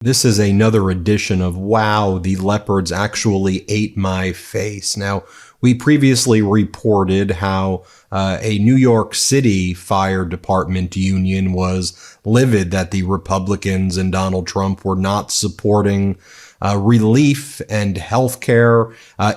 This is another edition of Wow, the Leopards Actually Ate My Face. Now, we previously reported how a New York City fire department union was livid that the Republicans and Donald Trump were not supporting relief and health care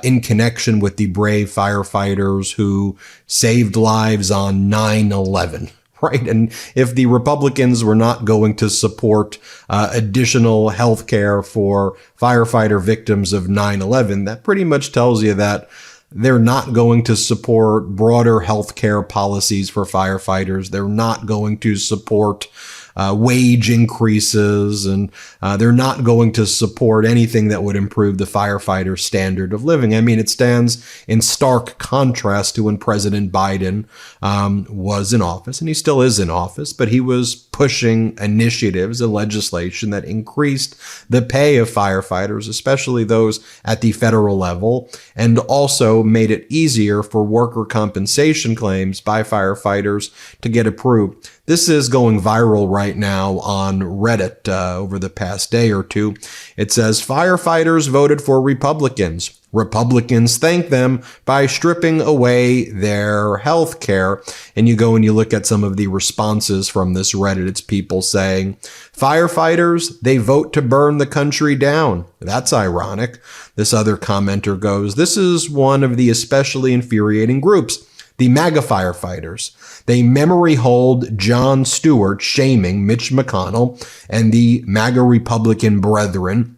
in connection with the brave firefighters who saved lives on 9/11. Right. And if the Republicans were not going to support additional health care for firefighter victims of 9/11, that pretty much tells you that they're not going to support broader health care policies for firefighters. They're not going to support wage increases, and they're not going to support anything that would improve the firefighter standard of living. I mean, it stands in stark contrast to when President Biden was in office, and he still is in office, but he was pushing initiatives and legislation that increased the pay of firefighters, especially those at the federal level, and also made it easier for worker compensation claims by firefighters to get approved. This is going viral right now on Reddit over the past day or two. It says, firefighters voted for Republicans. Republicans thank them by stripping away their health care. And you go and you look at some of the responses from this Reddit. It's people saying, firefighters, they vote to burn the country down. That's ironic. This other commenter goes, this is one of the especially infuriating groups. The MAGA firefighters. They memory hold Jon Stewart shaming Mitch McConnell and the MAGA Republican brethren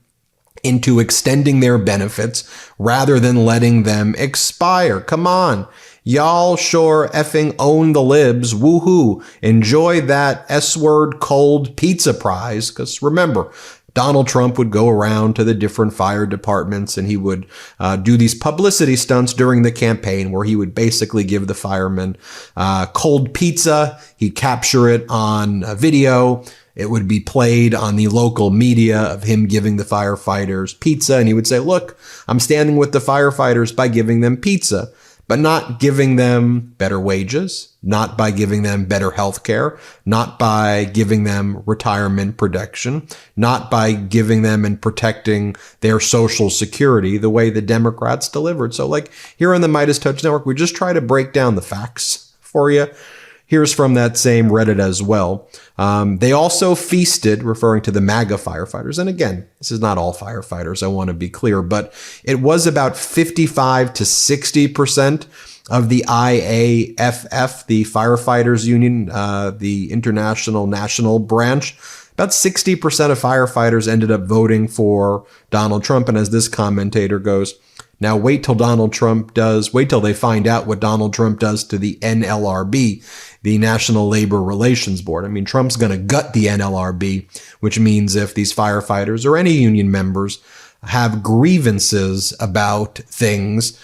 into extending their benefits rather than letting them expire. Come on. Y'all sure effing own the libs. Woohoo. Enjoy that S-word cold pizza prize. Because remember, Donald Trump would go around to the different fire departments and he would do these publicity stunts during the campaign where he would basically give the firemen cold pizza. He'd capture it on video. It would be played on the local media of him giving the firefighters pizza. And he would say, look, I'm standing with the firefighters by giving them pizza, but not giving them better wages, not by giving them better health care, not by giving them retirement protection, not by giving them and protecting their social security the way the Democrats delivered. So like here on the MeidasTouch Network, we just try to break down the facts for you. Here's from that same Reddit as well. They also feasted, referring to the MAGA firefighters. And again, this is not all firefighters, I want to be clear, but it was about 55 to 60% of the IAFF, the firefighters union, the international national branch. About 60% of firefighters ended up voting for Donald Trump. And as this commentator goes, now wait till they find out what Donald Trump does to the NLRB, the National Labor Relations Board. I mean, Trump's going to gut the NLRB, which means if these firefighters or any union members have grievances about things,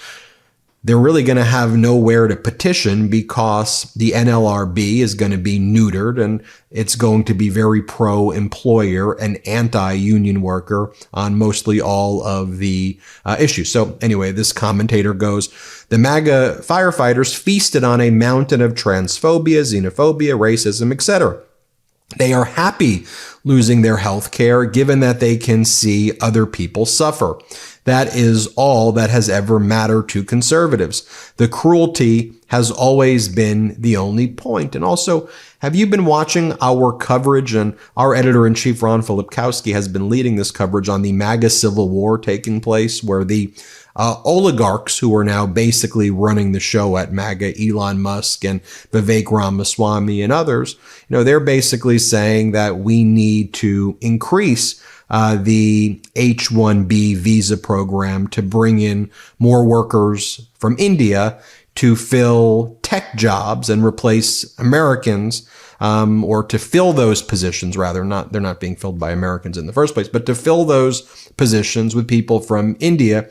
they're really going to have nowhere to petition because the NLRB is going to be neutered and it's going to be very pro-employer and anti-union worker on mostly all of the issues. So anyway, this commentator goes, the MAGA firefighters feasted on a mountain of transphobia, xenophobia, racism, etc. They are happy losing their health care given that they can see other people suffer. That is all that has ever mattered to conservatives. The cruelty has always been the only point. And also, have you been watching our coverage? And our editor-in-chief, Ron Filipkowski, has been leading this coverage on the MAGA Civil War taking place, where the oligarchs who are now basically running the show at MAGA, Elon Musk and Vivek Ramaswamy and others, they're basically saying that we need to increase the H-1B visa program to bring in more workers from India to fill tech jobs and replace Americans, or to fill those positions, rather. They're not being filled by Americans in the first place, but to fill those positions with people from India.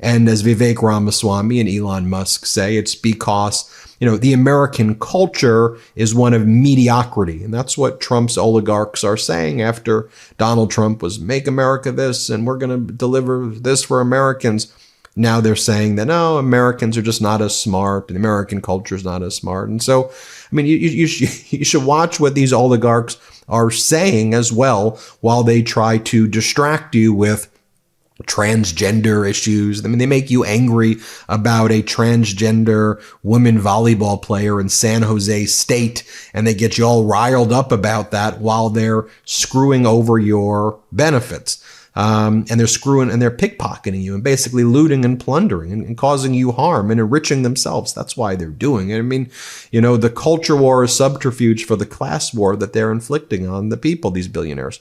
And as Vivek Ramaswamy and Elon Musk say, it's because, the American culture is one of mediocrity. And that's what Trump's oligarchs are saying after Donald Trump was make America this and we're going to deliver this for Americans. now they're saying that, no, Americans are just not as smart, and American culture is not as smart. And so, I mean, you should watch what these oligarchs are saying as well, while they try to distract you with transgender issues. I mean, they make you angry about a transgender women volleyball player in San Jose State, and they get you all riled up about that while they're screwing over your benefits. And they're pickpocketing you and basically looting and plundering and causing you harm and enriching themselves. That's why they're doing it. I mean, the culture war is subterfuge for the class war that they're inflicting on the people, these billionaires.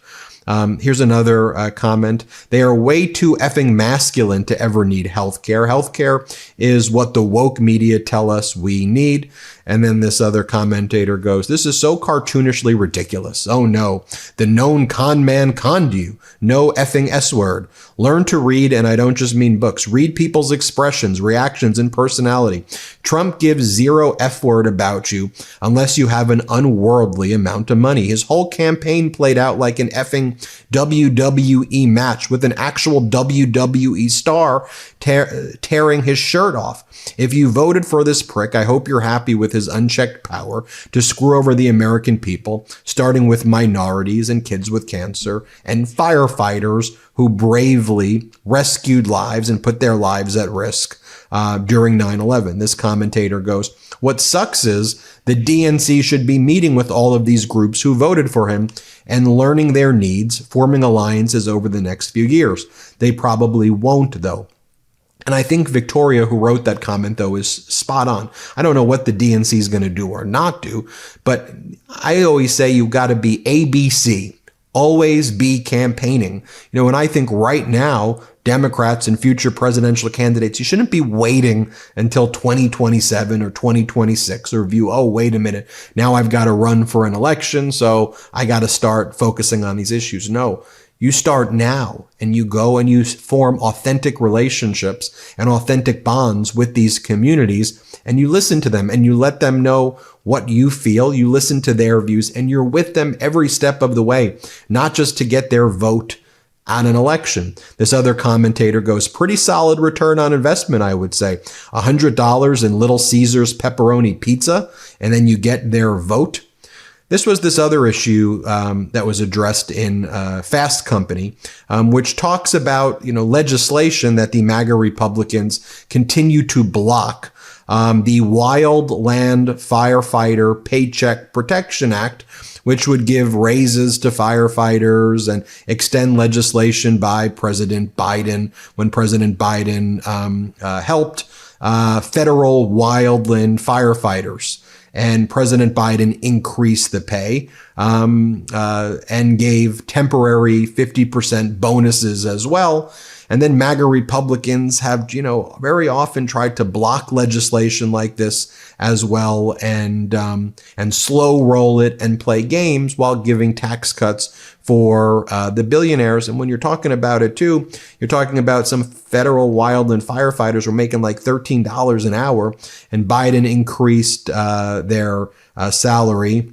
Here's another comment. They are way too effing masculine to ever need healthcare. Healthcare is what the woke media tell us we need. And then this other commentator goes, this is so cartoonishly ridiculous. Oh no, the known con man conned you. No effing S word. Learn to read, and I don't just mean books. Read people's expressions, reactions, and personality. Trump gives zero F word about you unless you have an unworldly amount of money. His whole campaign played out like an effing WWE match with an actual WWE star tearing his shirt off. If you voted for this prick, I hope you're happy with his unchecked power to screw over the American people, starting with minorities and kids with cancer and firefighters who bravely rescued lives and put their lives at risk during 9/11. This commentator goes, what sucks is the DNC should be meeting with all of these groups who voted for him and learning their needs, forming alliances over the next few years. They probably won't, though. And I think Victoria, who wrote that comment, though, is spot on. I don't know what the DNC is going to do or not do, but I always say you got to be ABC. Always be campaigning. And I think right now, Democrats and future presidential candidates, you shouldn't be waiting until 2027 or 2026 or view, oh, wait a minute, now I've got to run for an election, so I got to start focusing on these issues. No. You start now, and you go and you form authentic relationships and authentic bonds with these communities, and you listen to them and you let them know what you feel. You listen to their views, and you're with them every step of the way, not just to get their vote at an election. This other commentator goes, pretty solid return on investment, I would say. $100 in Little Caesars pepperoni pizza, and then you get their vote. This was this other issue that was addressed in Fast Company, which talks about legislation that the MAGA Republicans continue to block, the Wildland Firefighter Paycheck Protection Act, which would give raises to firefighters and extend legislation by President Biden when President Biden helped federal wildland firefighters. And President Biden increased the pay and gave temporary 50% bonuses as well. And then MAGA Republicans have, very often tried to block legislation like this as well and slow roll it and play games while giving tax cuts for the billionaires. And when you're talking about it too, you're talking about some federal wildland firefighters were making like $13 an hour, and Biden increased their salary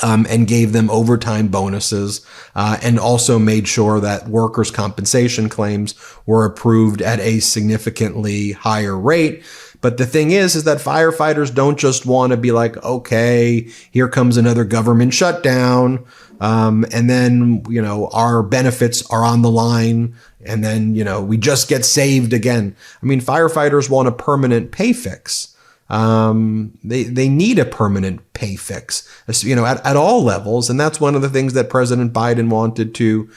and gave them overtime bonuses, and also made sure that workers' compensation claims were approved at a significantly higher rate. But the thing is that firefighters don't just want to be like, okay, here comes another government shutdown, and then, our benefits are on the line, and then, we just get saved again. I mean, firefighters want a permanent pay fix. They need a permanent pay fix, at all levels. And that's one of the things that President Biden wanted to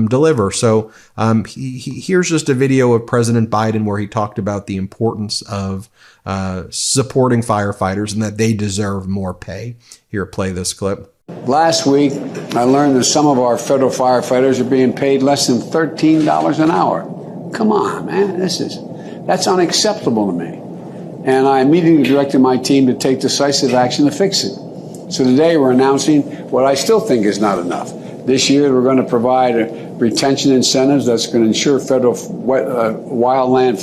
deliver. So here's just a video of President Biden where he talked about the importance of supporting firefighters and that they deserve more pay. Here, play this clip. Last week, I learned that some of our federal firefighters are being paid less than $13 an hour. Come on, man. That's unacceptable to me. And I immediately directed my team to take decisive action to fix it. So today we're announcing what I still think is not enough. This year we're going to provide retention incentives that's going to ensure federal wildland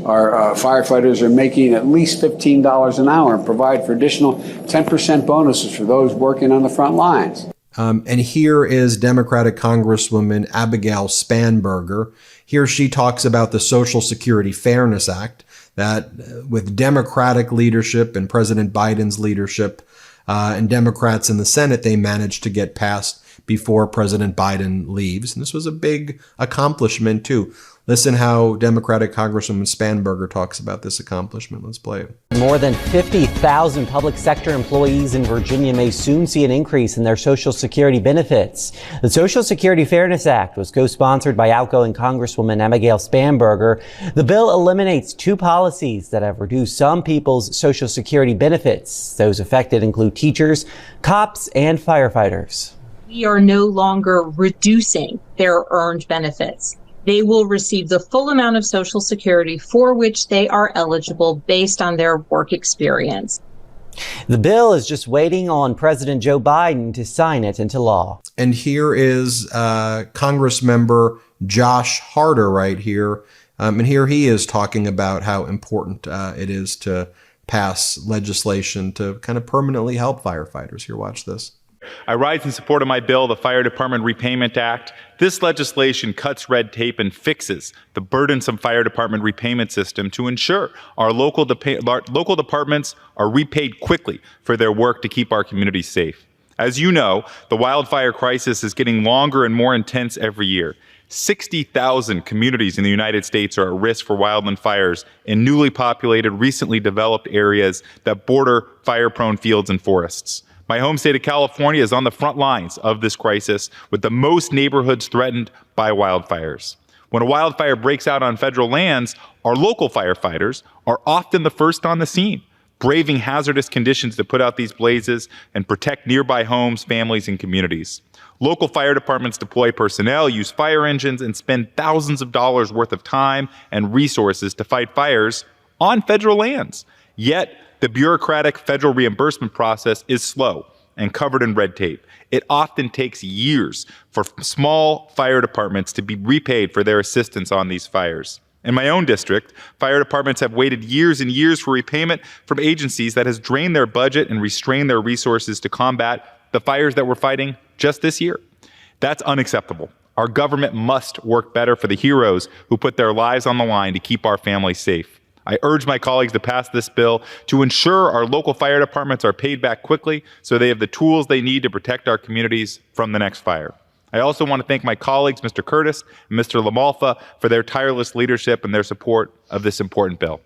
firefighters are making at least $15 an hour and provide for additional 10% bonuses for those working on the front lines. And here is Democratic Congresswoman Abigail Spanberger. Here she talks about the Social Security Fairness Act that with Democratic leadership and President Biden's leadership and Democrats in the Senate, they managed to get passed before President Biden leaves. And this was a big accomplishment, too. Listen how Democratic Congresswoman Spanberger talks about this accomplishment. Let's play it. More than 50,000 public sector employees in Virginia may soon see an increase in their Social Security benefits. The Social Security Fairness Act was co-sponsored by outgoing Congresswoman Abigail Spanberger. The bill eliminates two policies that have reduced some people's Social Security benefits. Those affected include teachers, cops, and firefighters. We are no longer reducing their earned benefits. They will receive the full amount of Social Security for which they are eligible based on their work experience. The bill is just waiting on President Joe Biden to sign it into law. And here is Congressmember Josh Harder right here. And here he is talking about how important it is to pass legislation to kind of permanently help firefighters. Here, watch this. I rise in support of my bill, the Fire Department Repayment Act. This legislation cuts red tape and fixes the burdensome fire department repayment system to ensure our local departments are repaid quickly for their work to keep our communities safe. As you know, the wildfire crisis is getting longer and more intense every year. 60,000 communities in the United States are at risk for wildland fires in newly populated, recently developed areas that border fire-prone fields and forests. My home state of California is on the front lines of this crisis, with the most neighborhoods threatened by wildfires. When a wildfire breaks out on federal lands, our local firefighters are often the first on the scene, braving hazardous conditions to put out these blazes and protect nearby homes, families, and communities. Local fire departments deploy personnel, use fire engines, and spend thousands of dollars worth of time and resources to fight fires on federal lands. Yet, the bureaucratic federal reimbursement process is slow and covered in red tape. It often takes years for small fire departments to be repaid for their assistance on these fires. In my own district, fire departments have waited years and years for repayment from agencies that has drained their budget and restrained their resources to combat the fires that we're fighting just this year. That's unacceptable. Our government must work better for the heroes who put their lives on the line to keep our families safe. I urge my colleagues to pass this bill to ensure our local fire departments are paid back quickly so they have the tools they need to protect our communities from the next fire. I also want to thank my colleagues, Mr. Curtis and Mr. LaMalfa, for their tireless leadership and their support of this important bill.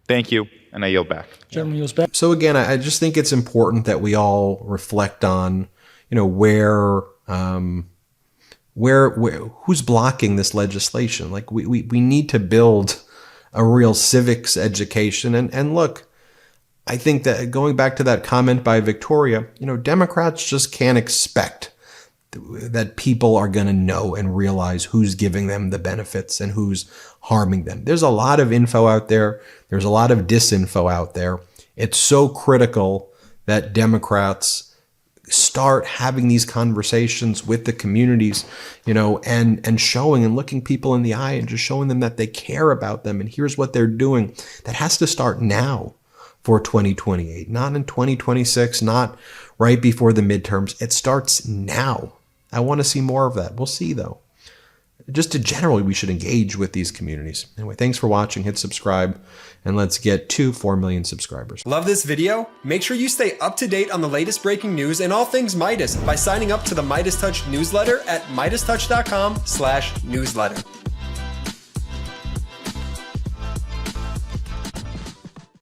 Thank you, and I yield back. Gentleman yields back. So again, I just think it's important that we all reflect on, who's blocking this legislation. Like we need to build a real civics education. And look, I think that going back to that comment by Victoria, Democrats just can't expect that people are going to know and realize who's giving them the benefits and who's harming them. There's a lot of info out there. There's a lot of disinfo out there. It's so critical that Democrats start having these conversations with the communities, and showing and looking people in the eye and just showing them that they care about them. And here's what they're doing. That has to start now for 2028, not in 2026, not right before the midterms. It starts now. I want to see more of that. We'll see, though. Just generally, we should engage with these communities. Anyway, thanks for watching. Hit subscribe, and let's get to 4 million subscribers. Love this video? Make sure you stay up to date on the latest breaking news and all things Midas by signing up to the MeidasTouch newsletter at MeidasTouch.com/newsletter.